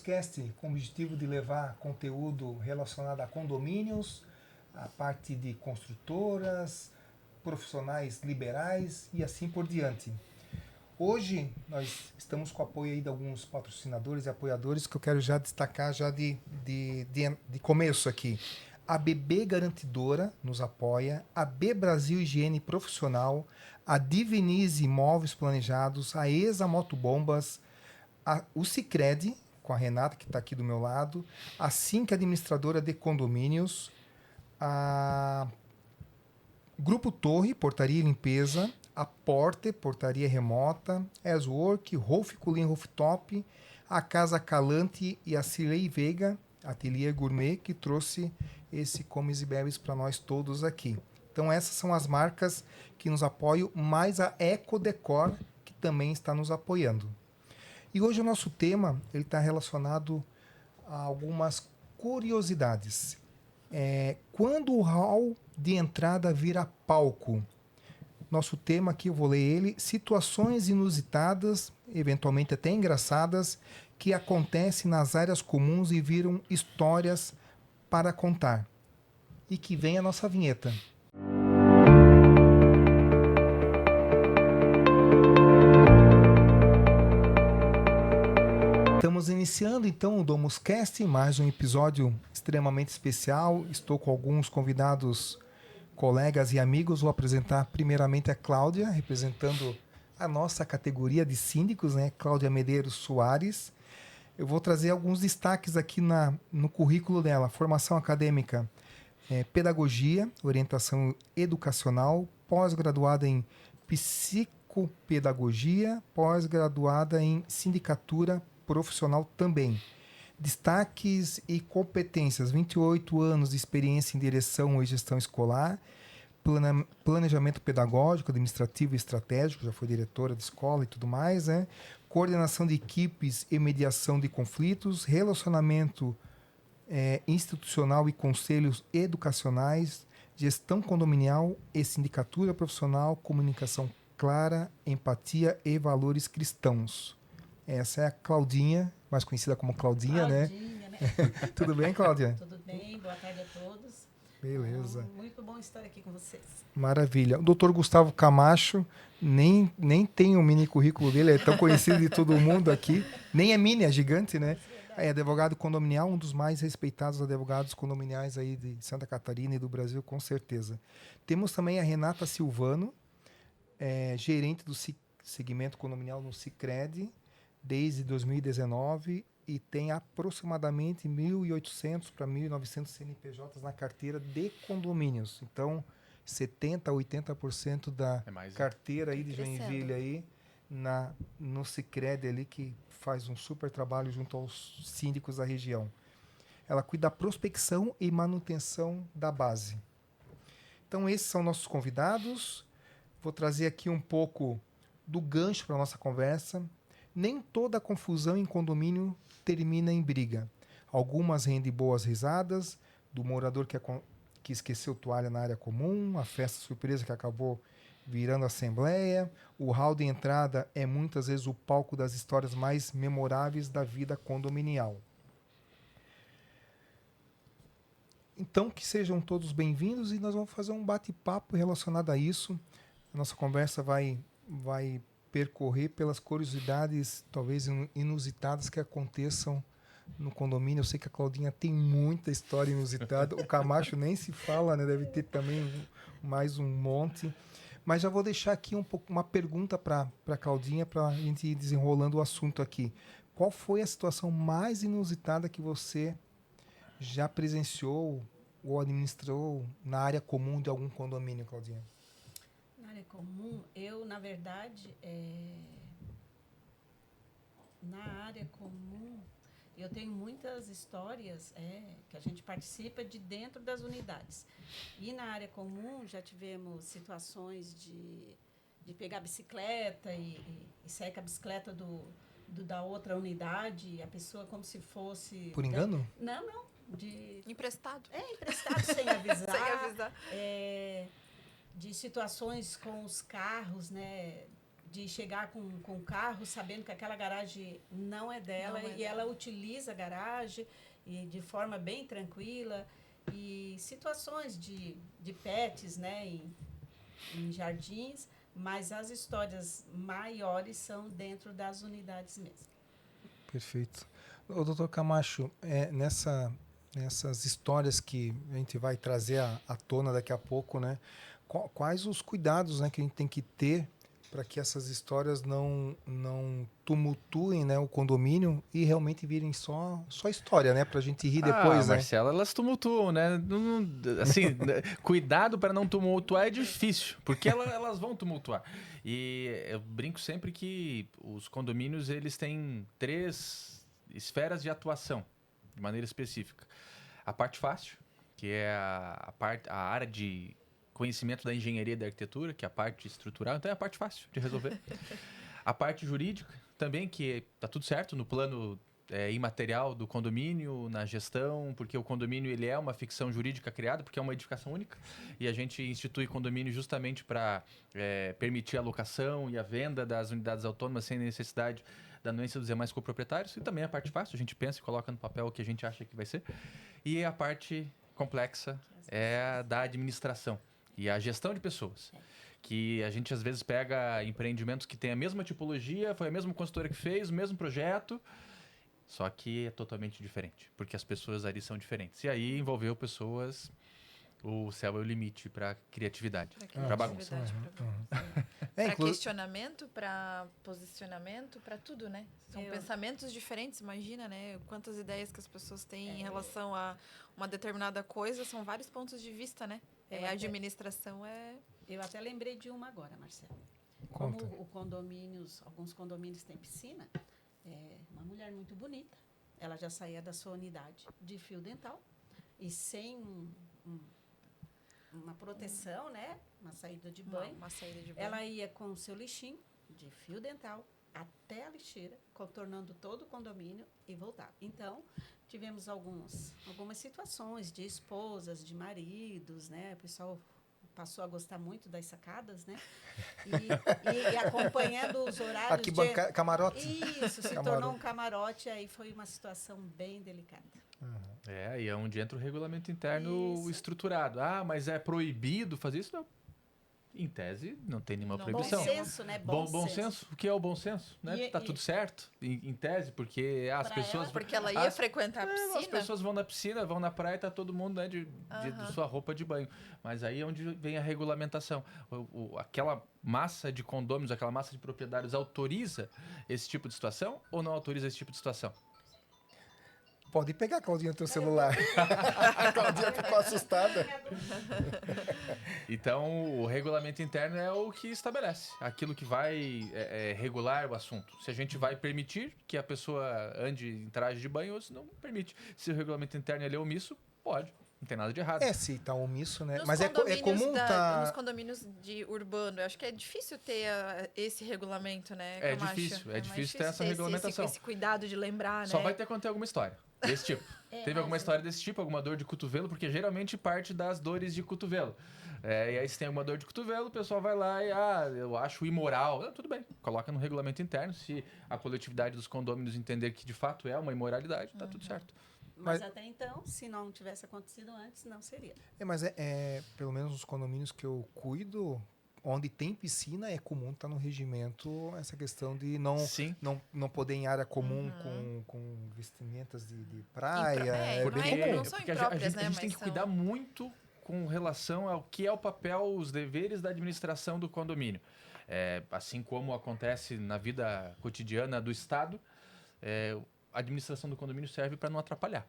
Domuscast, com o objetivo de levar conteúdo relacionado a condomínios, a parte de construtoras, profissionais liberais e assim por diante. Hoje nós estamos com o apoio aí de alguns patrocinadores e apoiadores que eu quero já destacar já de começo aqui. A BB Garantidora nos apoia, a B Brasil Higiene Profissional, a Divinize Imóveis Planejados, a ESA Motobombas, o Sicredi, com a Renata, que está aqui do meu lado, a Sinc Administradora de Condomínios, a Grupo Torre, Portaria e Limpeza, a Porter, Portaria Remota, Aswork, Rolf Culin Rooftop, a Casa Calante e a Cirlei Veiga, Ateliê Gourmet, que trouxe esse Comes e Bebes para nós todos aqui. Então essas são as marcas que nos apoiam, mais a Ecodecor, que também está nos apoiando. E hoje o nosso tema está relacionado a algumas curiosidades. Quando o hall de entrada vira palco? Nosso tema aqui, eu vou ler ele, situações inusitadas, eventualmente até engraçadas, que acontecem nas áreas comuns e viram histórias para contar. E que vem a nossa vinheta. Estamos iniciando então o Domuscast, mais um episódio extremamente especial. Estou com alguns convidados, colegas e amigos. Vou apresentar primeiramente a Cláudia, representando a nossa categoria de síndicos, né? Cláudia Medeiros Soares. Eu vou trazer alguns destaques aqui no currículo dela. Formação acadêmica, pedagogia, orientação educacional, pós-graduada em psicopedagogia, pós-graduada em sindicatura profissional também. Destaques e competências: 28 anos de experiência em direção e gestão escolar, planejamento pedagógico, administrativo e estratégico, já foi diretora de escola e tudo mais, né? Coordenação de equipes e mediação de conflitos, relacionamento institucional e conselhos educacionais, gestão condominial e sindicatura profissional, comunicação clara, empatia e valores cristãos. Essa é a Claudinha, mais conhecida como Claudinha, né? Tudo bem, Cláudia? Tudo bem, boa tarde a todos. Beleza. Muito bom estar aqui com vocês. Maravilha. O doutor Gustavo Camacho, nem tem o mini currículo dele, é tão conhecido de todo mundo aqui. Nem é mini, é gigante, né? É advogado condominial, um dos mais respeitados advogados condominiais aí de Santa Catarina e do Brasil, com certeza. Temos também a Renata Silvano, gerente do segmento condominial no Sicredi, desde 2019, e tem aproximadamente 1.800 para 1.900 CNPJs na carteira de condomínios. Então, 70% a 80% da carteira aí de Joinville aí no Sicredi ali, que faz um super trabalho junto aos síndicos da região. Ela cuida da prospecção e manutenção da base. Então, esses são nossos convidados. Vou trazer aqui um pouco do gancho para a nossa conversa. Nem toda confusão em condomínio termina em briga. Algumas rendem boas risadas, do morador que esqueceu toalha na área comum, a festa surpresa que acabou virando assembleia. O hall de entrada é muitas vezes o palco das histórias mais memoráveis da vida condominial. Então, que sejam todos bem-vindos e nós vamos fazer um bate-papo relacionado a isso. A nossa conversa vai percorrer pelas curiosidades, talvez inusitadas, que aconteçam no condomínio. Eu sei que a Claudinha tem muita história inusitada. O Camacho nem se fala, né? Deve ter também mais um monte. Mas já vou deixar aqui uma pergunta para a Claudinha, para a gente ir desenrolando o assunto aqui. Qual foi a situação mais inusitada que você já presenciou ou administrou na área comum de algum condomínio, Claudinha? Na área comum, eu, na verdade, na área comum, eu tenho muitas histórias que a gente participa de dentro das unidades. E na área comum já tivemos situações de pegar a bicicleta e sair com a bicicleta da outra unidade, a pessoa como se fosse... Por engano? Não. Emprestado. Emprestado sem avisar. Sem avisar. De situações com os carros, né? de chegar com o carro sabendo que aquela garagem não é dela e ela utiliza a garagem e de forma bem tranquila. E situações de pets, né, em jardins, mas as histórias maiores são dentro das unidades mesmo. Perfeito. Ô, doutor Camacho, nessas histórias que a gente vai trazer à tona daqui a pouco, né, quais os cuidados, né, que a gente tem que ter para que essas histórias não tumultuem, né, o condomínio e realmente virem só história, né, para a gente rir depois, né? Marcelo, elas tumultuam, né? Assim, cuidado para não tumultuar é difícil, porque elas vão tumultuar. E eu brinco sempre que os condomínios eles têm 3 esferas de atuação, de maneira específica. A parte fácil, que é a área de conhecimento da engenharia e da arquitetura, que é a parte estrutural, então é a parte fácil de resolver. A parte jurídica também, que tá tudo certo no plano imaterial do condomínio, na gestão, porque o condomínio ele é uma ficção jurídica criada, porque é uma edificação única, e a gente institui condomínio justamente para permitir a locação e a venda das unidades autônomas sem necessidade da anuência dos demais coproprietários, e também a parte fácil, a gente pensa e coloca no papel o que a gente acha que vai ser. E a parte complexa é a da administração e a gestão de pessoas. Que a gente às vezes pega empreendimentos que têm a mesma tipologia, foi a mesma consultora que fez, o mesmo projeto, só que é totalmente diferente, porque as pessoas ali são diferentes. E aí envolveu pessoas, o céu é o limite para criatividade, para bagunça. Para questionamento, para posicionamento, para tudo, né? São pensamentos diferentes, imagina, né? Quantas ideias que as pessoas têm em relação a uma determinada coisa, são vários pontos de vista, né? A administração é... Eu até lembrei de uma agora, Marcelo. Conta. Como alguns condomínios têm piscina, uma mulher muito bonita, ela já saía da sua unidade de fio dental e sem uma proteção, né? Uma saída de banho. Uma saída de banho. Ela ia com o seu lixinho de fio dental até a lixeira, contornando todo o condomínio e voltava. Então, tivemos algumas situações de esposas, de maridos, né? O pessoal passou a gostar muito das sacadas, né? E acompanhando os horários camarote. Isso, se tornou um camarote, aí foi uma situação bem delicada. E é onde entra o regulamento interno estruturado. Ah, mas é proibido fazer isso? Não. Em tese, não tem nenhuma proibição. Bom senso, né? Bom senso. O que é o bom senso? Né? Tá tudo certo, em tese, porque as pessoas... Porque ela ia frequentar a piscina. As pessoas vão na piscina, vão na praia, tá todo mundo, né, de sua roupa de banho. Mas aí é onde vem a regulamentação. Aquela massa de condôminos, aquela massa de proprietários autoriza esse tipo de situação ou não autoriza esse tipo de situação? Pode pegar, Claudinha, o teu celular. A Claudinha ficou assustada. Então, o regulamento interno é o que estabelece aquilo que vai regular o assunto. Se a gente vai permitir que a pessoa ande em traje de banho ou se não permite. Se o regulamento interno ele é omisso, pode. Não tem nada de errado. Se tá omisso, né? Nos Mas é comum nos condomínios de urbano, eu acho que é difícil ter esse regulamento, né? É difícil ter essa regulamentação. Esse cuidado de lembrar, Só né? vai ter quando ter alguma história desse tipo. Teve alguma história desse tipo, alguma dor de cotovelo, porque geralmente parte das dores de cotovelo. E aí se tem alguma dor de cotovelo, o pessoal vai lá e, eu acho imoral. Tudo bem, coloca no regulamento interno. Se a coletividade dos condôminos entender que de fato é uma imoralidade, tá tudo certo. Mas até então, se não tivesse acontecido antes, não seria. Mas pelo menos nos condomínios que eu cuido, onde tem piscina, é comum estar no regimento essa questão de não poder em área comum com vestimentas de praia. Não são impróprias, a gente tem que cuidar muito com relação ao que é o papel, os deveres da administração do condomínio. Assim como acontece na vida cotidiana do Estado, a administração do condomínio serve para não atrapalhar,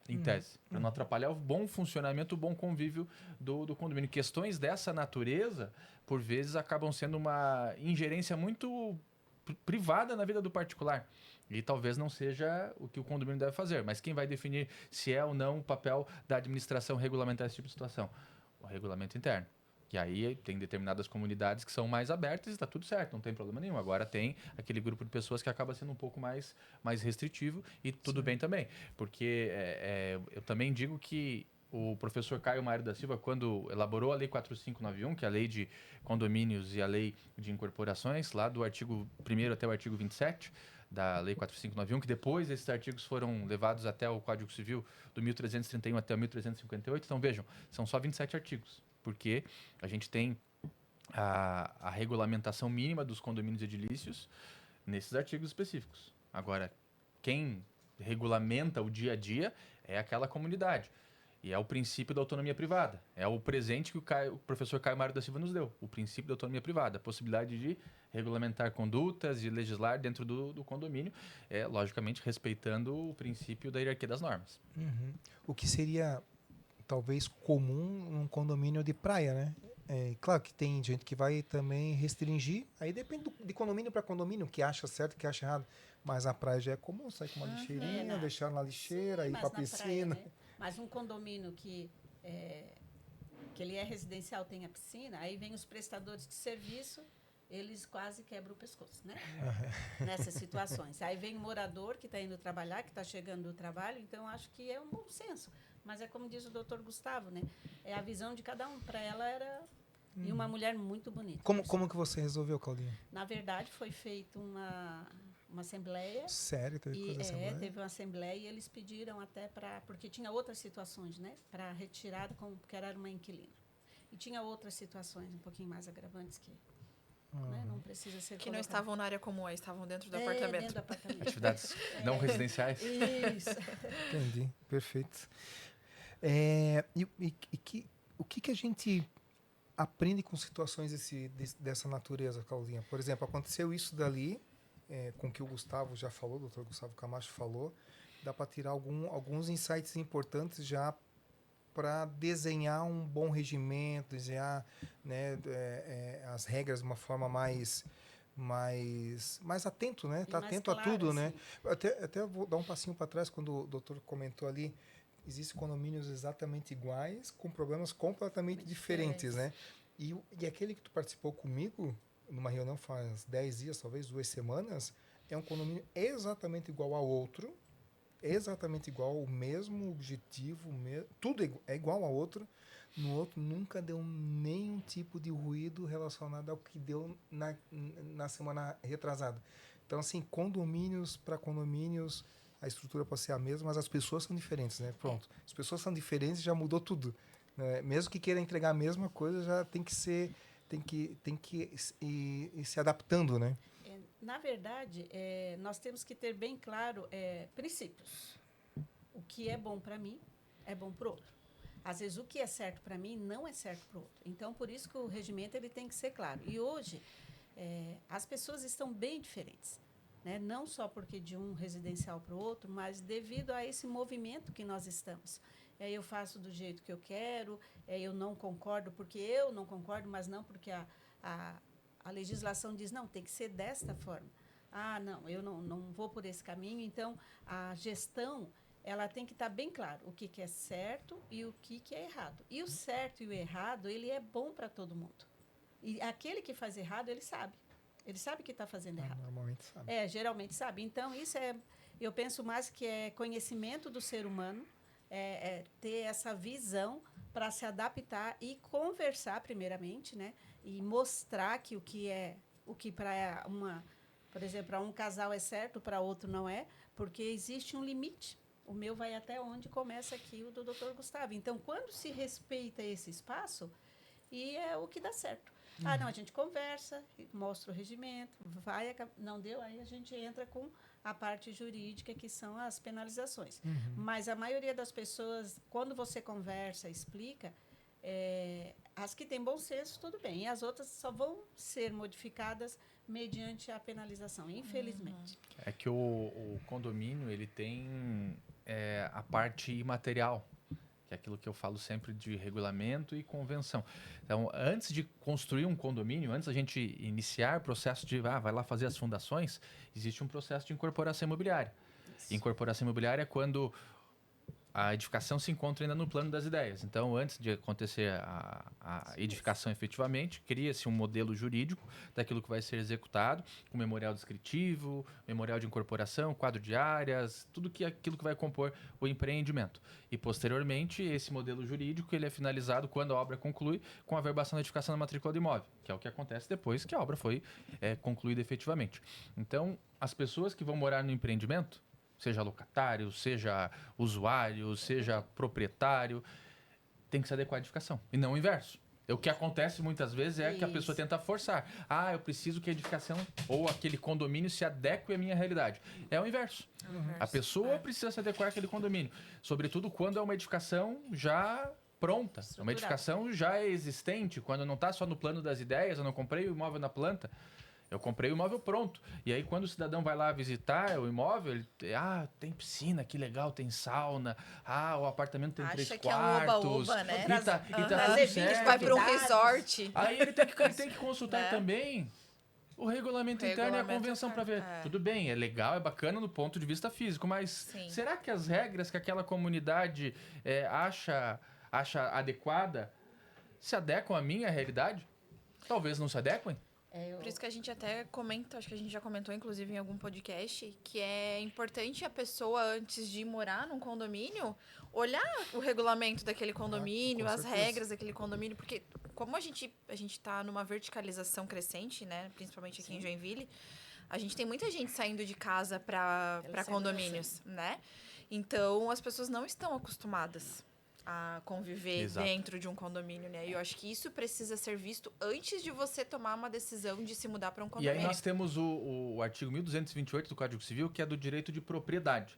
em tese. Para não atrapalhar o bom funcionamento, o bom convívio do condomínio. Questões dessa natureza, por vezes, acabam sendo uma ingerência muito privada na vida do particular. E talvez não seja o que o condomínio deve fazer. Mas quem vai definir se é ou não o papel da administração regulamentar esse tipo de situação? O regulamento interno. Que aí tem determinadas comunidades que são mais abertas e está tudo certo, não tem problema nenhum. Agora tem aquele grupo de pessoas que acaba sendo um pouco mais restritivo e tudo bem também. Porque eu também digo que o professor Caio Mário da Silva, quando elaborou a Lei 4591, que é a Lei de Condomínios e a Lei de Incorporações, lá do artigo 1º até o artigo 27 da Lei 4591, que depois esses artigos foram levados até o Código Civil do 1331 até o 1358. Então, vejam, são só 27 artigos, porque a gente tem a regulamentação mínima dos condomínios edilícios nesses artigos específicos. Agora, quem regulamenta o dia a dia é aquela comunidade. E é o princípio da autonomia privada. É o presente que o professor Caio Mário da Silva nos deu. O princípio da autonomia privada. A possibilidade de regulamentar condutas, de legislar dentro do condomínio, logicamente, respeitando o princípio da hierarquia das normas. Uhum. O que seria, talvez, comum num condomínio de praia, né? Claro que tem gente que vai também restringir. Aí depende de condomínio para condomínio, que acha certo, que acha errado. Mas na praia já é comum sair com uma lixeirinha, deixar na lixeira, ir para a piscina. Praia, né? Mas um condomínio que ele é residencial, tem a piscina, aí vem os prestadores de serviço, eles quase quebram o pescoço, né? Nessas situações. Aí vem o morador que está indo trabalhar, que está chegando do trabalho, então acho que é um bom senso. Mas é como diz o doutor Gustavo, né? É a visão de cada um. Para ela era... E uma mulher muito bonita. Como que você resolveu, Claudinha? Na verdade, foi feita uma assembleia. Sério? Teve uma assembleia e eles pediram até para... Porque tinha outras situações, né? Para retirada, porque era uma inquilina. E tinha outras situações um pouquinho mais agravantes que... Né? Não precisa ser que não estavam na área comum, estavam dentro do apartamento. Dentro do apartamento. Atividades não residenciais. Isso. Entendi, perfeito. O que a gente aprende com situações dessa natureza, Claudinha? Por exemplo, aconteceu isso dali, com o que o Gustavo já falou, o doutor Gustavo Camacho falou, dá para tirar alguns insights importantes já para desenhar um bom regimento, desenhar, né, as regras de uma forma mais atento, né? Tá atento a tudo, né? Até vou dar um passinho para trás quando o doutor comentou ali, existem condomínios exatamente iguais, com problemas completamente diferentes, né? E aquele que tu participou comigo, numa reunião faz 10 dias, talvez 2 semanas, é um condomínio exatamente igual ao outro, exatamente igual, o mesmo objetivo, tudo é igual ao outro. No outro nunca deu nenhum tipo de ruído relacionado ao que deu na semana retrasada. Então, assim, condomínios para condomínios, a estrutura pode ser a mesma, mas as pessoas são diferentes, né? Pronto, as pessoas são diferentes, já mudou tudo, né? Mesmo que queira entregar a mesma coisa, já tem que ir se adaptando, né? Na verdade, nós temos que ter bem claro princípios. O que é bom para mim é bom para o outro. Às vezes, o que é certo para mim não é certo para o outro. Então, por isso que o regimento ele tem que ser claro. E hoje, as pessoas estão bem diferentes, né? Não só porque de um residencial para o outro, mas devido a esse movimento que nós estamos. Eu faço do jeito que eu quero, eu não concordo porque eu não concordo, mas não porque a legislação diz, não, tem que ser desta forma. Ah, não, eu não vou por esse caminho. Então, a gestão, ela tem que estar bem claro o que é certo e o que é errado. E o certo e o errado, ele é bom para todo mundo. E aquele que faz errado, ele sabe. Ele sabe que está fazendo errado. Normalmente sabe. Geralmente sabe. Então, isso eu penso mais que é conhecimento do ser humano, ter essa visão para se adaptar e conversar primeiramente, né? E mostrar que o que para por exemplo, para um casal é certo, para outro não é, porque existe um limite. O meu vai até onde começa aqui o do Dr. Gustavo. Então, quando se respeita esse espaço, e é o que dá certo. Ah, não, a gente conversa, mostra o regimento, não deu, aí a gente entra com a parte jurídica, que são as penalizações. Mas a maioria das pessoas, quando você conversa, explica, as que têm bom senso, tudo bem. E as outras só vão ser modificadas mediante a penalização, infelizmente. É que o condomínio, ele tem a parte imaterial, que é aquilo que eu falo sempre de regulamento e convenção. Então, antes de construir um condomínio, antes da gente iniciar o processo de vai lá fazer as fundações, existe um processo de incorporação imobiliária. Isso. Incorporação imobiliária é quando a edificação se encontra ainda no plano das ideias. Então, antes de acontecer a edificação efetivamente, cria-se um modelo jurídico daquilo que vai ser executado, com memorial descritivo, memorial de incorporação, quadro de áreas, aquilo que vai compor o empreendimento. E, posteriormente, esse modelo jurídico ele é finalizado quando a obra conclui com a averbação da edificação da matrícula do imóvel, que é o que acontece depois que a obra foi concluída efetivamente. Então, as pessoas que vão morar no empreendimento, seja locatário, seja usuário, seja proprietário, tem que se adequar à edificação, e não o inverso. O que acontece muitas vezes é que a pessoa tenta forçar. Eu preciso que a edificação ou aquele condomínio se adeque à minha realidade. É o inverso. A pessoa precisa se adequar àquele condomínio. Sobretudo quando é uma edificação já pronta, uma edificação já existente, quando não está só no plano das ideias, eu não comprei o imóvel na planta. Eu comprei o imóvel pronto. E aí, quando o cidadão vai lá visitar o imóvel, ele... tem piscina, que legal, tem sauna. O apartamento tem 3 quartos. Acha que é um oba-oba, né? E tá tudo certo. Vai para um resort. Aí ele tem que consultar também o regulamento interno e a convenção para ver. Tudo bem, é legal, é bacana no ponto de vista físico, mas será que as regras que aquela comunidade acha adequada se adequam à minha realidade? Talvez não se adequem. Por isso que a gente até comenta, acho que a gente já comentou, inclusive, em algum podcast, que é importante a pessoa, antes de morar num condomínio, olhar o regulamento daquele condomínio, as regras daquele condomínio, porque como a gente está numa verticalização crescente, né, principalmente aqui em Joinville, a gente tem muita gente saindo de casa para condomínios, né? Então, as pessoas não estão acostumadas a conviver dentro de um condomínio, né? E eu acho que isso precisa ser visto antes de você tomar uma decisão de se mudar para um condomínio. E aí nós temos o artigo 1228 do Código Civil, que é do direito de propriedade.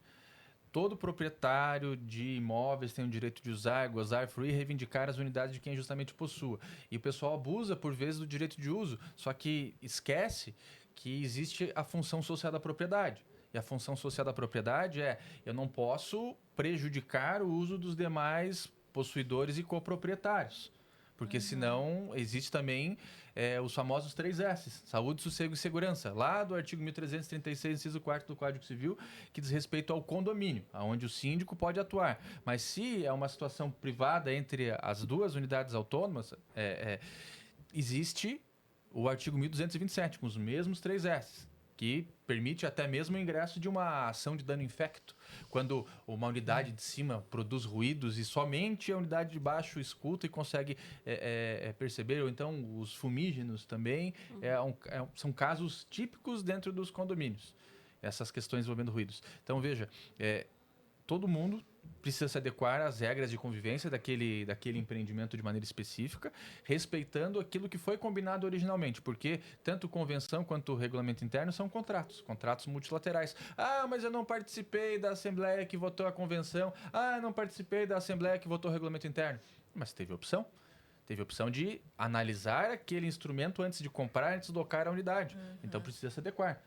Todo proprietário de imóveis tem o direito de usar, gozar, fruir e reivindicar as unidades de quem justamente possua. E o pessoal abusa, por vezes, do direito de uso, só que esquece que existe a função social da propriedade. E a função social da propriedade eu não posso prejudicar o uso dos demais possuidores e coproprietários. Porque senão existe também os famosos 3 S's, saúde, sossego e segurança, lá do artigo 1336, inciso 4º do Código Civil, que diz respeito ao condomínio, onde o síndico pode atuar. Mas se é uma situação privada entre as duas unidades autônomas, existe o artigo 1227, com os mesmos 3 S's. Que permite até mesmo o ingresso de uma ação de dano infecto, quando uma unidade de cima produz ruídos e somente a unidade de baixo escuta e consegue perceber, ou então os fumígenos também, são casos típicos dentro dos condomínios, essas questões envolvendo ruídos. Então, veja, todo mundo precisa se adequar às regras de convivência daquele empreendimento de maneira específica, respeitando aquilo que foi combinado originalmente, porque tanto convenção quanto regulamento interno são contratos multilaterais. Mas eu não participei da assembleia que votou a convenção. Não participei da assembleia que votou o regulamento interno. Mas teve opção. Teve a opção de analisar aquele instrumento antes de comprar, antes de locar a unidade. Então precisa se adequar.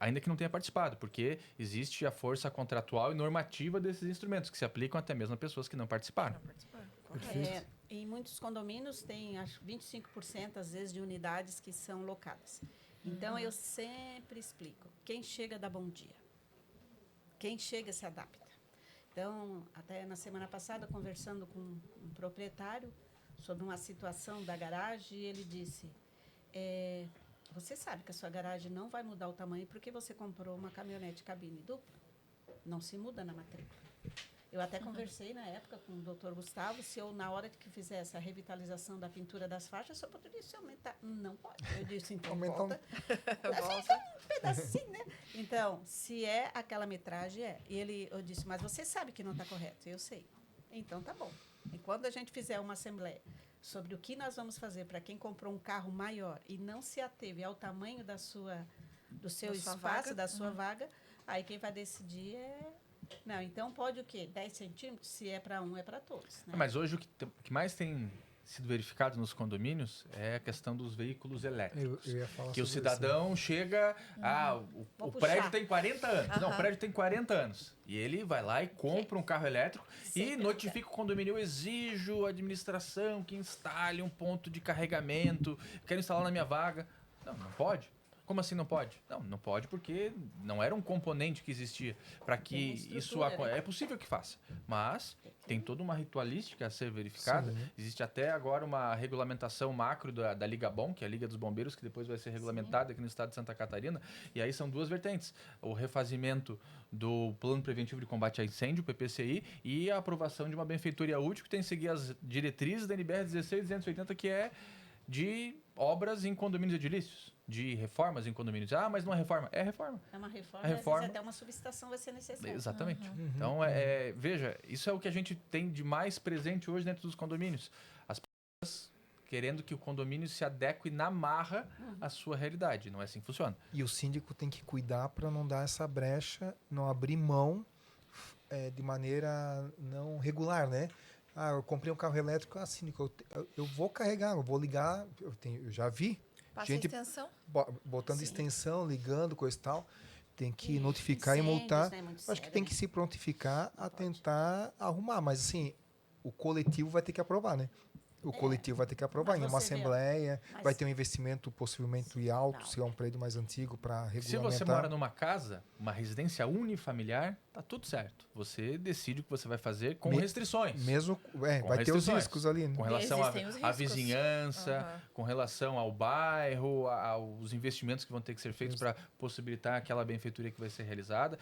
Ainda que não tenha participado, porque existe a força contratual e normativa desses instrumentos, que se aplicam até mesmo a pessoas que não participaram. Em muitos condomínios tem, acho, 25% às vezes de unidades que são locadas. Então, eu sempre explico, quem chega dá bom dia. Quem chega se adapta. Então, até na semana passada, conversando com um proprietário sobre uma situação da garagem, ele disse... Você sabe que a sua garagem não vai mudar o tamanho porque você comprou uma caminhonete cabine dupla. Não se muda na matrícula. Eu até conversei na época com o doutor Gustavo, se eu, na hora que fizesse a revitalização da pintura das faixas, só poderia se aumentar. Não pode. Eu disse, então volta. Um pedacinho, né? Então, se é aquela metragem, eu disse, mas você sabe que não está correto. Eu sei. Então, tá bom. E quando a gente fizer uma assembleia sobre o que nós vamos fazer para quem comprou um carro maior e não se ateve ao tamanho do seu espaço, da sua vaga, aí quem vai decidir Não, então pode o quê? 10 centímetros? Se é para um, é para todos. Né? Mas hoje o que mais tem sido verificado nos condomínios é a questão dos veículos elétricos. Eu ia falar que o sobre cidadão chega... o prédio tem 40 anos. Não, o prédio tem 40 anos. E ele vai lá e compra um carro elétrico e notifica o condomínio. Eu exijo a administração que instale um ponto de carregamento. Quero instalar na minha vaga. Não pode. Como assim não pode? Não pode porque não era um componente que existia para que isso né? é possível que faça, mas tem toda uma ritualística a ser verificada. Sim. Existe até agora uma regulamentação macro da Liga Bom, que é a Liga dos Bombeiros, que depois vai ser regulamentada aqui no estado de Santa Catarina. E aí são duas vertentes: o refazimento do Plano Preventivo de Combate a Incêndio, PPCI, e a aprovação de uma benfeitoria útil que tem que seguir as diretrizes da NBR 16280, que é de obras em condomínios edilícios, de reformas em condomínios. Ah, mas não é reforma. É reforma. É uma reforma, A reforma- às vezes até uma subestação vai ser necessária. Exatamente. Uhum. Então, veja, isso é o que a gente tem de mais presente hoje dentro dos condomínios. As pessoas querendo que o condomínio se adeque na marra à sua realidade. Não é assim que funciona. E o síndico tem que cuidar para não dar essa brecha, não abrir mão de maneira não regular, né? Ah, eu comprei um carro elétrico, síndico, eu vou carregar, eu vou ligar, eu já vi Passa gente a extensão. botando Sim. extensão, ligando, coisa e tal. Tem que E notificar e incêndios, multar. né, muito Acho que sério, tem né? que se prontificar a Pode. tentar arrumar, mas assim, o coletivo vai ter que aprovar, né? O coletivo vai ter que aprovar. Mas Em uma você vê, assembleia, mas- vai ter um investimento possivelmente alto, Não. se é um prédio mais antigo, para Se regulamentar. você mora numa casa, uma residência unifamiliar, tá tudo certo. Você decide o que você vai fazer com Me- restrições. Mesmo, Com vai ter os restrições. riscos ali, né? Com relação Existem os à riscos. vizinhança, Aham. com relação ao bairro, aos investimentos que vão ter que ser feitos para possibilitar aquela benfeitoria que vai ser realizada.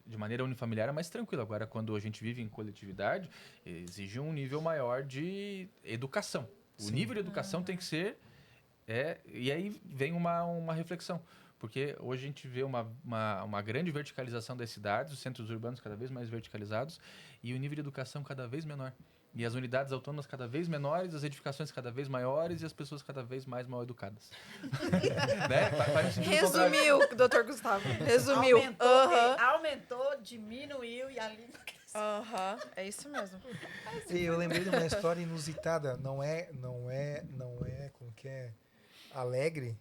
De maneira unifamiliar é mais tranquilo. Agora, quando a gente vive em coletividade, exige um nível maior de educação. O Sim. nível de educação tem que ser... e aí vem uma reflexão. Porque hoje a gente vê uma grande verticalização das cidades, os centros urbanos cada vez mais verticalizados, e o nível de educação cada vez menor. E as unidades autônomas cada vez menores, as edificações cada vez maiores e as pessoas cada vez mais mal educadas. Né? Faz um sentido contrário. Resumiu, doutor Gustavo. Resumiu. Aumentou, Aham. aumentou, diminuiu e a língua cresceu. Aham. É isso mesmo. E eu lembrei de uma história inusitada. Não é, como que é, alegre,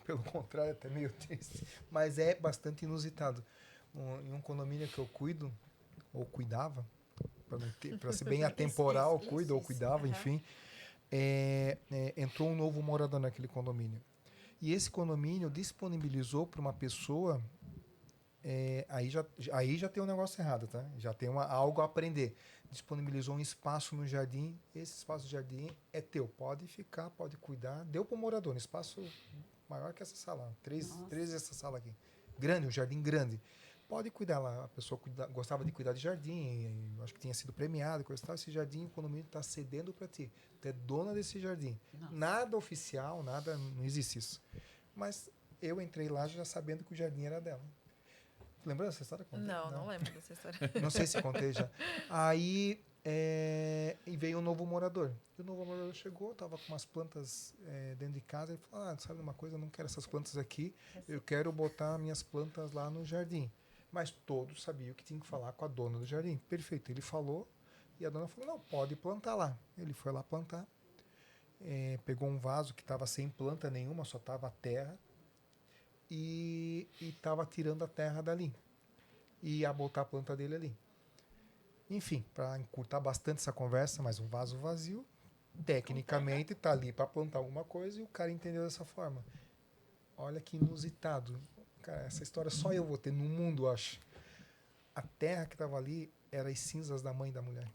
pelo contrário, até meio triste, mas é bastante inusitado. Em um condomínio que eu cuido, ou cuidava, para ser bem atemporal, cuido ou cuidava, Aham. enfim, entrou um novo morador naquele condomínio. E esse condomínio disponibilizou para uma pessoa, aí já tem um negócio errado, tá? Já tem algo a aprender. Disponibilizou um espaço no jardim, esse espaço do jardim é teu, pode ficar, pode cuidar. Deu para o morador, um espaço maior que essa sala, três essa sala aqui. Grande, um jardim grande. Pode cuidar lá, a pessoa gostava de cuidar de jardim, eu acho que tinha sido premiado, coisa e tal. Esse jardim, o condomínio está cedendo para ti. Tu é dona desse jardim. Nossa. Nada oficial, nada, não existe isso. Mas eu entrei lá já sabendo que o jardim era dela. Lembrou dessa história? Contei? Não lembro dessa história. Não sei se contei já. Aí e veio um novo morador. E o novo morador chegou, estava com umas plantas dentro de casa. Ele falou, sabe uma coisa, eu não quero essas plantas aqui. Eu quero botar minhas plantas lá no jardim. Mas todos sabiam que tinha que falar com a dona do jardim. Perfeito. Ele falou e a dona falou, não, pode plantar lá. Ele foi lá plantar. Pegou um vaso que estava sem planta nenhuma, só estava terra. E estava tirando a terra dali. E ia botar a planta dele ali. Enfim, para encurtar bastante essa conversa, mas um vaso vazio, tecnicamente está ali para plantar alguma coisa e o cara entendeu dessa forma. Olha que inusitado. Cara, essa história só eu vou ter no mundo, eu acho. A terra que estava ali era as cinzas da mãe da mulher.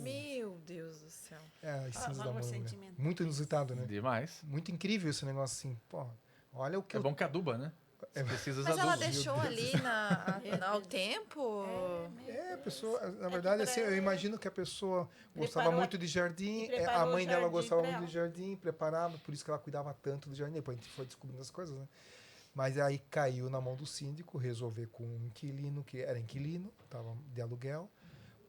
Meu Deus do céu. As cinzas da valor mãe da mulher. sentimental. Muito inusitado, né? Demais. Muito incrível esse negócio assim. Porra, olha o que É bom que aduba, né? Você precisa Mas ela adubo. deixou ali ao tempo? a pessoa, na verdade, assim, eu imagino que a pessoa gostava Preparou muito de jardim, e preparou a mãe o dela jardim gostava pra muito de jardim, preparava, por isso que ela cuidava tanto do jardim. Depois a gente foi descobrindo as coisas, né? Mas aí caiu na mão do síndico resolver com um inquilino, que era inquilino, estava de aluguel,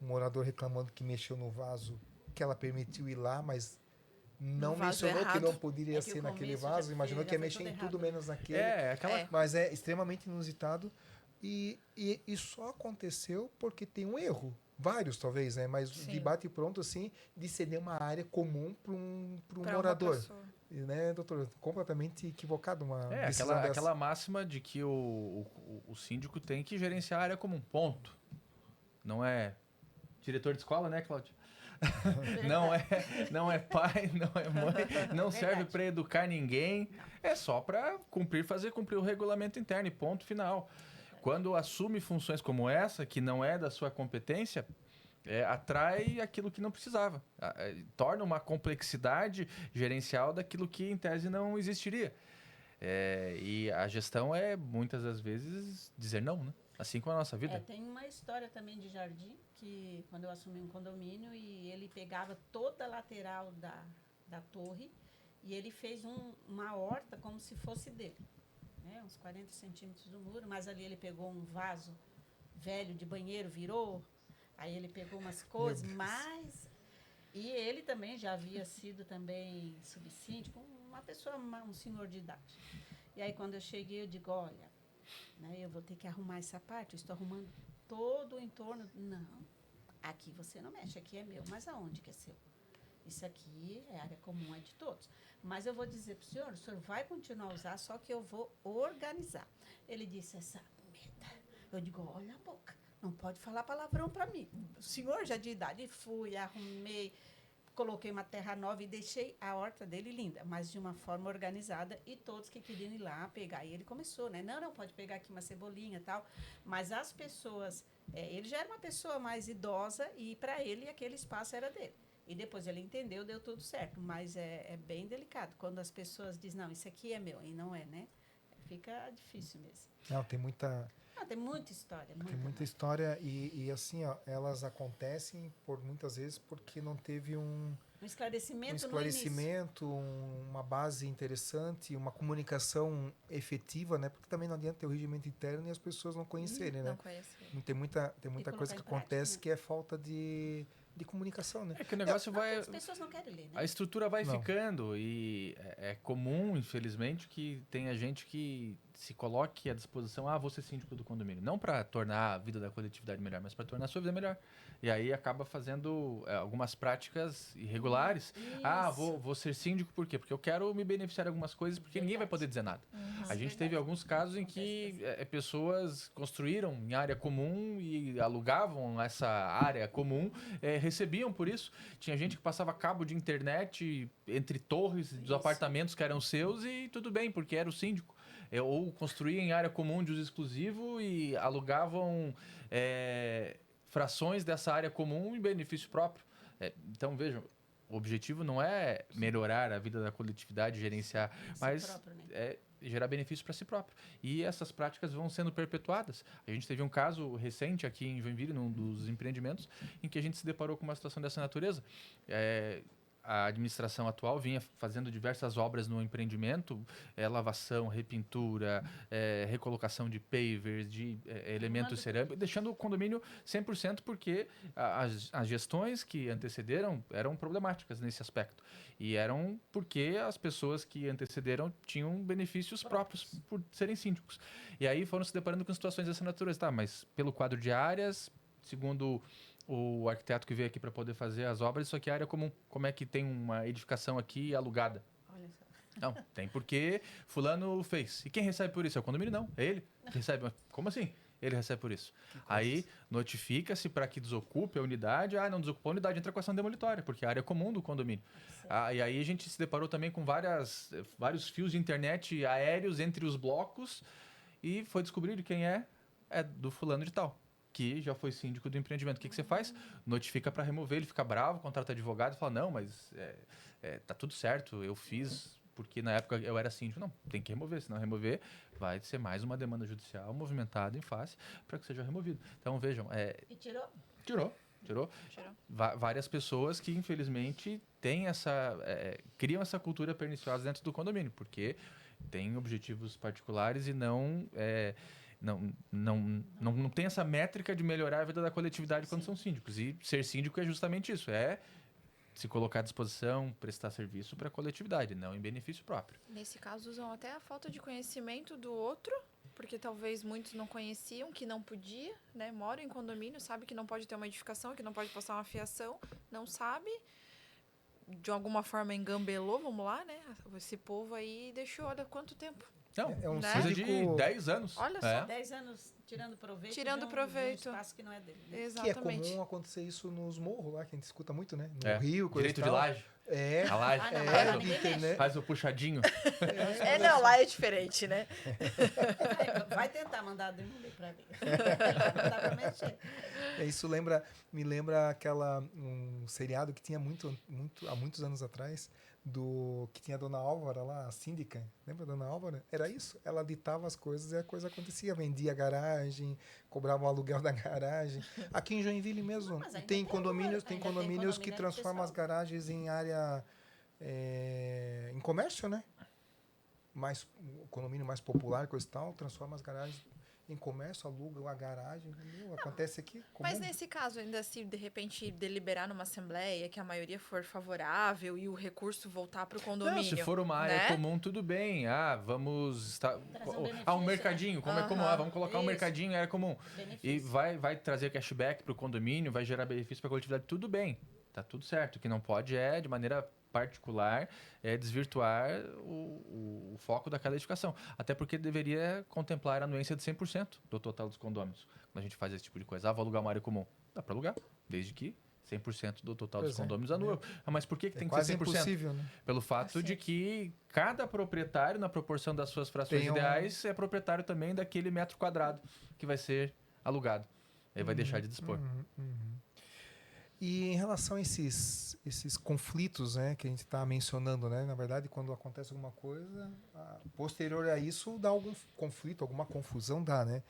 um morador reclamando que mexeu no vaso, que ela permitiu ir lá, mas não vaso mencionou que errado. não poderia É que ser o naquele começo vaso, já imaginou foi- que ia já foi mexer em tudo tudo errado. menos naquele. Aquela... Mas é extremamente inusitado e só aconteceu porque tem um erro. Vários, talvez, né? Mas Sim. de bate pronto, assim, de ceder uma área comum para um Pra uma morador. pessoa. Né, doutor? Completamente equivocado uma decisão aquela, dessa. aquela máxima de que o síndico tem que gerenciar a área como um ponto. Não é diretor de escola, né, Cláudio? não é pai, não é mãe, não serve para educar ninguém. É só para fazer cumprir o regulamento interno e ponto final. Quando assume funções como essa, que não é da sua competência, atrai aquilo que não precisava. Torna uma complexidade gerencial daquilo que, em tese, não existiria. E a gestão é, muitas das vezes, dizer não, né? Assim como a nossa vida. Tem uma história também de jardim, que quando eu assumi um condomínio, e ele pegava toda a lateral da torre, e ele fez uma horta como se fosse dele. Né? Uns 40 centímetros do muro, mas ali ele pegou um vaso velho de banheiro, virou, aí ele pegou umas coisas, mas... E ele também já havia sido também subsíndico, uma pessoa, um senhor de idade. E aí quando eu cheguei, eu digo, olha, né, eu vou ter que arrumar essa parte, eu estou arrumando todo o entorno. Não, aqui você não mexe, aqui é meu. Mas aonde que é seu? Isso aqui é área comum, é de todos. Mas eu vou dizer para o senhor vai continuar a usar, só que eu vou organizar. Ele disse, essa merda. Eu digo, olha a boca, não pode falar palavrão para mim. O senhor já de idade, fui, arrumei, coloquei uma terra nova e deixei a horta dele linda, mas de uma forma organizada, e todos que queriam ir lá pegar. E ele começou, né? Não, pode pegar aqui uma cebolinha e tal. Mas as pessoas... ele já era uma pessoa mais idosa e para ele aquele espaço era dele. E depois ele entendeu, deu tudo certo. Mas é bem delicado quando as pessoas dizem, não, isso aqui é meu, e não é, né? Fica difícil mesmo. Não, tem muita... tem muita história. Tem muita história e assim, ó, elas acontecem muitas vezes porque não teve um esclarecimento, uma base interessante, uma comunicação efetiva, né? Porque também não adianta ter o regimento interno e as pessoas não conhecerem, né? Não conhecerem. Tem muita coisa que acontece, né? Que é falta de comunicação, né? É que o negócio vai... As pessoas não querem ler, né? A estrutura vai ficando e é comum, infelizmente, que tenha gente que se coloque à disposição, vou ser síndico do condomínio. Não para tornar a vida da coletividade melhor, mas para tornar a sua vida melhor. E aí acaba fazendo algumas práticas irregulares. Vou ser síndico por quê? Porque eu quero me beneficiar de algumas coisas, porque ninguém vai poder dizer nada. A gente teve alguns casos em que pessoas construíram em área comum e alugavam essa área comum, recebiam por isso. Tinha gente que passava cabo de internet entre torres dos apartamentos que eram seus e tudo bem, porque era o síndico. Ou construíam em área comum de uso exclusivo e alugavam frações dessa área comum em benefício próprio. Então, vejam, o objetivo não é melhorar a vida da coletividade, gerenciar, mas próprio, né? Gerar benefício para si próprio. E essas práticas vão sendo perpetuadas. A gente teve um caso recente aqui em Joinville, num dos empreendimentos, em que a gente se deparou com uma situação dessa natureza. A administração atual vinha fazendo diversas obras no empreendimento, lavação, repintura, recolocação de pavers, de elementos cerâmicos, deixando o condomínio 100% porque as gestões que antecederam eram problemáticas nesse aspecto. E eram porque as pessoas que antecederam tinham benefícios próprios por serem síndicos. E aí foram se deparando com situações dessa natureza. Mas pelo quadro de áreas, segundo o arquiteto que veio aqui para poder fazer as obras, isso aqui é área comum. Como é que tem uma edificação aqui alugada? Olha só. Não, tem porque fulano fez. E quem recebe por isso? É o condomínio? Não, é ele que recebe. Como assim? Ele recebe por isso. Aí notifica-se para que desocupe a unidade. Não desocupou a unidade, entra com ação demolitória, porque é a área comum do condomínio. E aí a gente se deparou também com vários fios de internet aéreos entre os blocos e foi descobrido quem é do fulano de tal, que já foi síndico do empreendimento. O que você faz? Notifica para remover, ele fica bravo, contrata advogado e fala, não, mas tá tudo certo, eu fiz porque na época eu era síndico. Não, tem que remover, senão remover vai ser mais uma demanda judicial movimentada em face para que seja removido. Então, vejam... E tirou? Tirou. Várias pessoas que, infelizmente, têm criam essa cultura perniciosa dentro do condomínio, porque têm objetivos particulares e não tem essa métrica de melhorar a vida da coletividade quando são síndicos. E ser síndico é justamente isso, se colocar à disposição, prestar serviço para a coletividade, não em benefício próprio. Nesse caso, usam até a falta de conhecimento do outro, porque talvez muitos não conheciam que não podia, né? Moram em condomínio, sabe que não pode ter uma edificação, que não pode passar uma fiação, não sabe, de alguma forma engambelou, vamos lá, né? Esse povo aí deixou, olha quanto tempo. Não, É um Né? coisa de síndico 10 anos. Olha só. É. 10 anos tirando proveito Tirando de um proveito. espaço que não é dele. Né? que é Exatamente. comum acontecer isso nos morros lá, que a gente escuta muito, né? No É. Rio, coisa Direito e de tal. laje. É. A laje. Ah, não, faz, lá o, ninguém internet. faz o puxadinho. Não, lá é diferente, né? Vai tentar mandar demolir para mim. Não dá para mexer. Isso me lembra um seriado que tinha há muitos anos atrás, que tinha a Dona Álvara lá, a síndica. Lembra da Dona Álvara? Era isso. Ela ditava as coisas e a coisa acontecia. Vendia garagem, cobrava o aluguel da garagem. Aqui em Joinville mesmo, Mas ainda tem tem condomínios, agora, tem ainda tem condomínios que condomínio transformam as pessoal. garagens em área em comércio, né? O condomínio mais popular, coisa e tal, transforma as garagens em comércio, alugam a garagem, entendeu? Acontece aqui. Mas comum. nesse caso, ainda se de repente deliberar numa assembleia que a maioria for favorável e o recurso voltar para o condomínio. Não, se for uma área né? comum, tudo bem. Trazer um benefício, um mercadinho, como é comum. Aham. Vamos colocar um Isso. mercadinho em área comum. E Benefício. vai trazer cashback para o condomínio, vai gerar benefício para a coletividade, tudo bem. Tá tudo certo. O que não pode é, de maneira particular, desvirtuar o foco daquela edificação. Até porque deveria contemplar a anuência de 100% do total dos condôminos. Quando a gente faz esse tipo de coisa, vou alugar uma área comum. Dá para alugar, desde que 100% do total dos Pois é, condôminos anua. Mas por que É tem que quase ser 100%? impossível, né? Pelo fato de que cada proprietário, na proporção das suas frações Tem um- ideais, é proprietário também daquele metro quadrado que vai ser alugado. Aí vai deixar de dispor. E em relação a esses conflitos, né, que a gente está mencionando, né, na verdade, quando acontece alguma coisa, posterior a isso dá algum conflito, alguma confusão, dá, né?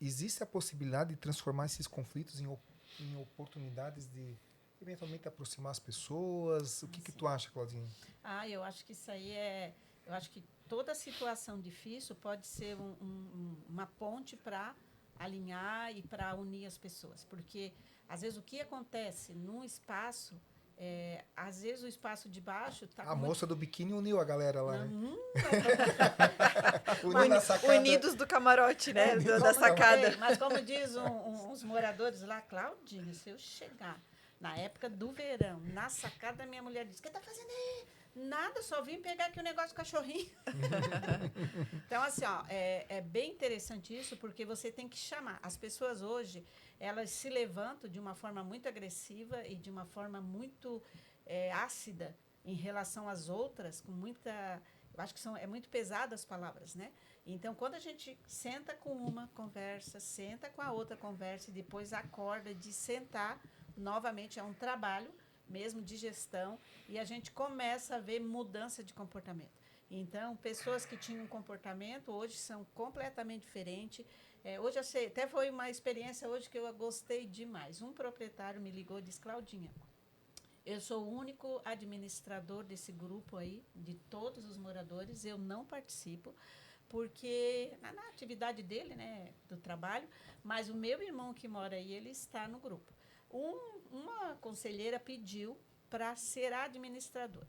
Existe a possibilidade de transformar esses conflitos em oportunidades de eventualmente aproximar as pessoas? O que tu acha, Claudinha? Eu acho que isso aí é... Eu acho que toda situação difícil pode ser uma ponte para alinhar e para unir as pessoas. Porque, às vezes, o que acontece num espaço, às vezes o espaço de baixo está... A moça do biquíni uniu a galera lá, né? Unidos Uniu na sacada. Unidos do camarote, né? Da Como- sacada. Mas como diz uns moradores lá, Claudinho, se eu chegar na época do verão, na sacada, minha mulher disse, o que tá fazendo aí? Nada, só vim pegar aqui o negócio do cachorrinho. Então, assim, é bem interessante isso, porque você tem que chamar. As pessoas hoje, elas se levantam de uma forma muito agressiva e de uma forma muito ácida em relação às outras, com muita... Eu acho que é muito pesado as palavras, né? Então, quando a gente senta com uma, conversa, senta com a outra, conversa, e depois acorda de sentar, novamente é um trabalho mesmo de gestão, e a gente começa a ver mudança de comportamento. Então, pessoas que tinham um comportamento, hoje são completamente diferentes. Hoje, até foi uma experiência hoje que eu gostei demais. Um proprietário me ligou e disse, Claudinha, eu sou o único administrador desse grupo aí, de todos os moradores, eu não participo, porque na atividade dele, né, do trabalho, mas o meu irmão que mora aí, ele está no grupo. Uma conselheira pediu para ser administradora.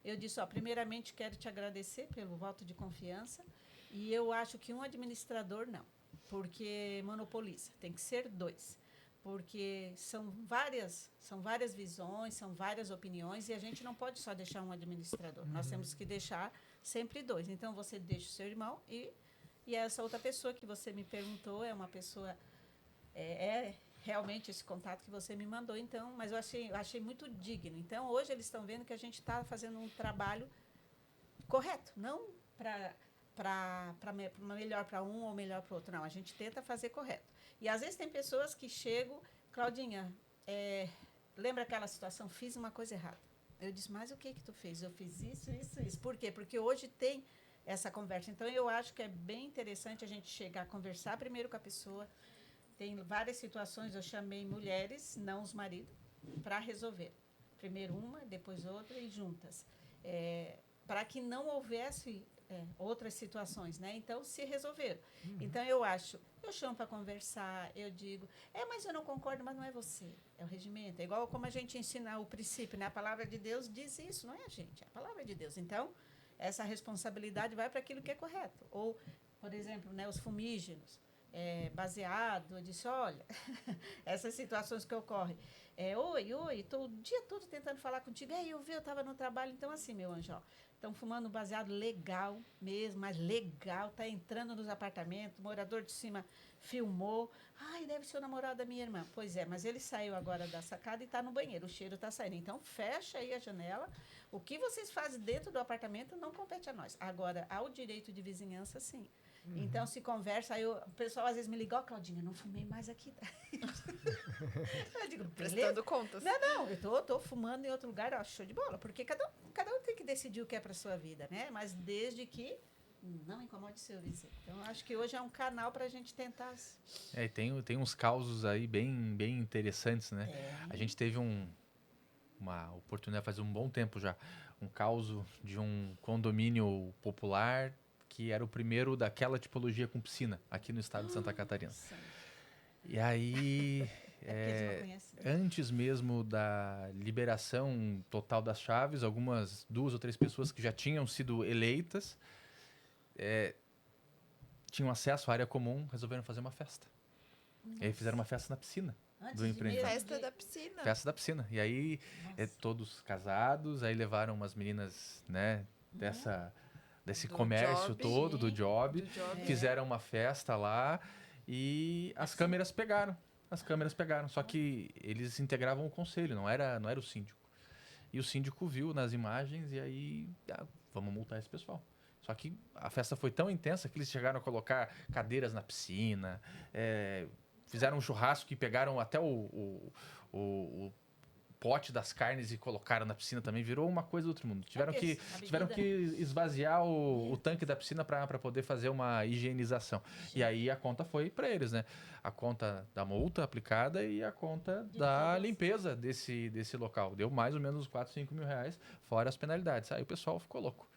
Eu disse, primeiramente quero te agradecer pelo voto de confiança, e eu acho que um administrador não, porque monopoliza, tem que ser 2. Porque são várias visões, são várias opiniões, e a gente não pode só deixar um administrador. Nós temos que deixar sempre 2. Então, você deixa o seu irmão e essa outra pessoa que você me perguntou é uma pessoa... realmente esse contato que você me mandou, então, mas eu achei muito digno. Então, hoje eles estão vendo que a gente está fazendo um trabalho correto, não para melhor para um ou melhor para o outro, não. A gente tenta fazer correto. E, às vezes, tem pessoas que chegam, Claudinha, lembra aquela situação? Fiz uma coisa errada. Eu disse, mas o que tu fez? Eu fiz isso, isso, isso. Por quê? Porque hoje tem essa conversa. Então, eu acho que é bem interessante a gente chegar a conversar primeiro com a pessoa. Tem várias situações, eu chamei mulheres, não os maridos, para resolver. Primeiro uma, depois outra e juntas. Para que não houvesse outras situações, né? Então, se resolveram. Então, eu chamo para conversar, eu digo, mas eu não concordo, mas não é você, é o regimento. É igual como a gente ensina o princípio, né? A palavra de Deus diz isso, não é a gente, é a palavra de Deus. Então, essa responsabilidade vai para aquilo que é correto. Ou, por exemplo, né, os fumígenos, baseado, eu disse, olha, essas situações que ocorrem, oi, estou o dia todo tentando falar contigo. Aí eu estava no trabalho, então assim, meu anjo, ó, estão fumando baseado legal mesmo, mas legal, tá entrando nos apartamentos, o morador de cima filmou. Ai, deve ser o namorado da minha irmã. Pois é, mas ele saiu agora da sacada e está no banheiro, o cheiro está saindo. Então fecha aí a janela. O que vocês fazem dentro do apartamento não compete a nós. Agora, ao direito de vizinhança, sim. Então, se conversa, aí o pessoal às vezes me liga, Claudinha, não fumei mais aqui. Eu digo, prestando contas. Não, eu tô fumando em outro lugar, ó, show de bola, porque cada um tem que decidir o que é para sua vida, né? Mas desde que não incomode seu vizinho. Então, acho que hoje é um canal para a gente tentar... Tem uns causos aí bem interessantes, né? A gente teve uma oportunidade faz um bom tempo já, um caso de um condomínio popular que era o primeiro daquela tipologia com piscina aqui no estado de Santa Catarina. E aí, antes mesmo da liberação total das chaves, algumas 2 ou 3 pessoas que já tinham sido eleitas tinham acesso à área comum, resolveram fazer uma festa. E aí fizeram uma festa na piscina. Do empreendimento. Festa da piscina. Festa da piscina. E aí, todos casados, aí levaram umas meninas, né, desse comércio job, todo, do job. Fizeram uma festa lá e as câmeras pegaram. Só que eles integravam o conselho, não era o síndico. E o síndico viu nas imagens e aí, vamos multar esse pessoal. Só que a festa foi tão intensa que eles chegaram a colocar cadeiras na piscina, fizeram um churrasco e pegaram até o pote das carnes e colocaram na piscina também. Virou uma coisa do outro mundo. Tiveram que esvaziar o tanque da piscina para poder fazer uma higienização. E aí a conta foi para eles, né? A conta da multa aplicada e a conta da limpeza desse local. Deu mais ou menos 4, 5 mil reais, fora as penalidades. Aí o pessoal ficou louco.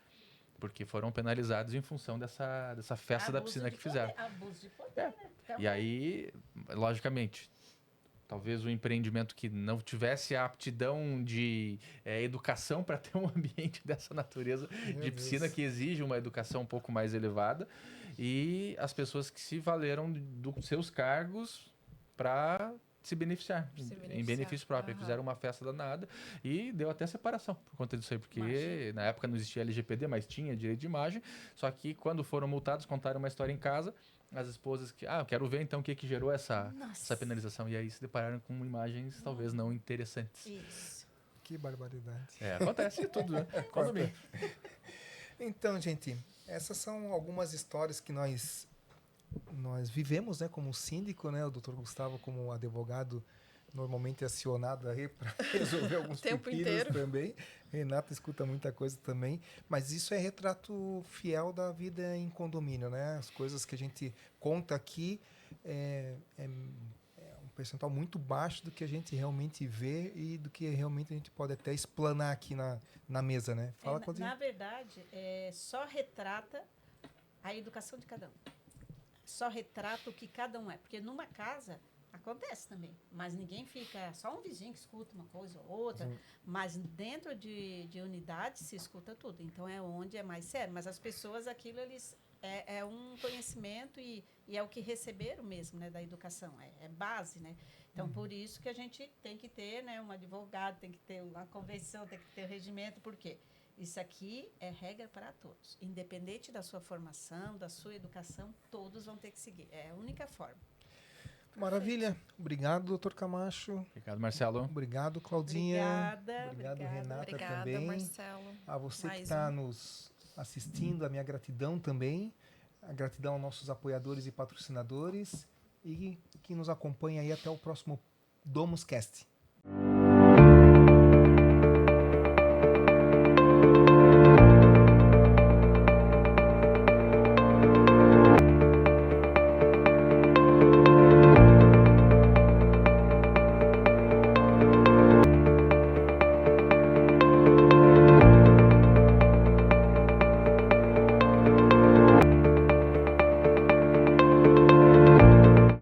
Porque foram penalizados em função dessa festa da piscina que fizeram. Abuso de poder, né? E aí, logicamente, talvez o empreendimento que não tivesse a aptidão de educação para ter um ambiente dessa natureza de piscina, que exige uma educação um pouco mais elevada, e as pessoas que se valeram dos seus cargos para se beneficiar, em benefício próprio. Fizeram uma festa danada e deu até separação por conta disso aí, porque na época não existia LGPD, mas tinha direito de imagem, só que quando foram multados, contaram uma história em casa, as esposas que, eu quero ver então o que gerou essa penalização, e aí se depararam com imagens talvez não interessantes. Isso. Que barbaridade. Acontece tudo, né? Condomínio. Então, gente, essas são algumas histórias que nós vivemos, né, como síndico, né, o Dr. Gustavo como advogado normalmente acionado aí para resolver alguns pepinos também. Renata escuta muita coisa também, mas isso é retrato fiel da vida em condomínio, né? As coisas que a gente conta aqui é um percentual muito baixo do que a gente realmente vê e do que realmente a gente pode até explanar aqui na mesa, né? Fala, Claudinha. Na verdade, só retrata a educação de cada um. Só retrata o que cada um é. Porque numa casa acontece também. Mas ninguém fica... Só um vizinho que escuta uma coisa ou outra. Sim. Mas dentro de unidades se escuta tudo. Então é onde é mais sério. Mas as pessoas, aquilo, eles... É um conhecimento e é o que receberam mesmo, né, da educação. É base, né? Então, por isso que a gente tem que ter, né, um advogado, tem que ter uma convenção, tem que ter o regimento. Por quê? Isso aqui é regra para todos. Independente da sua formação, da sua educação, todos vão ter que seguir. É a única forma. Maravilha. Obrigado, doutor Camacho. Obrigado, Marcelo. Obrigado, Claudinha. Obrigada, Renata, obrigada, também. Marcelo. A você que está nos assistindo, a minha gratidão também. A gratidão aos nossos apoiadores e patrocinadores. E que nos acompanha aí até o próximo DomusCast.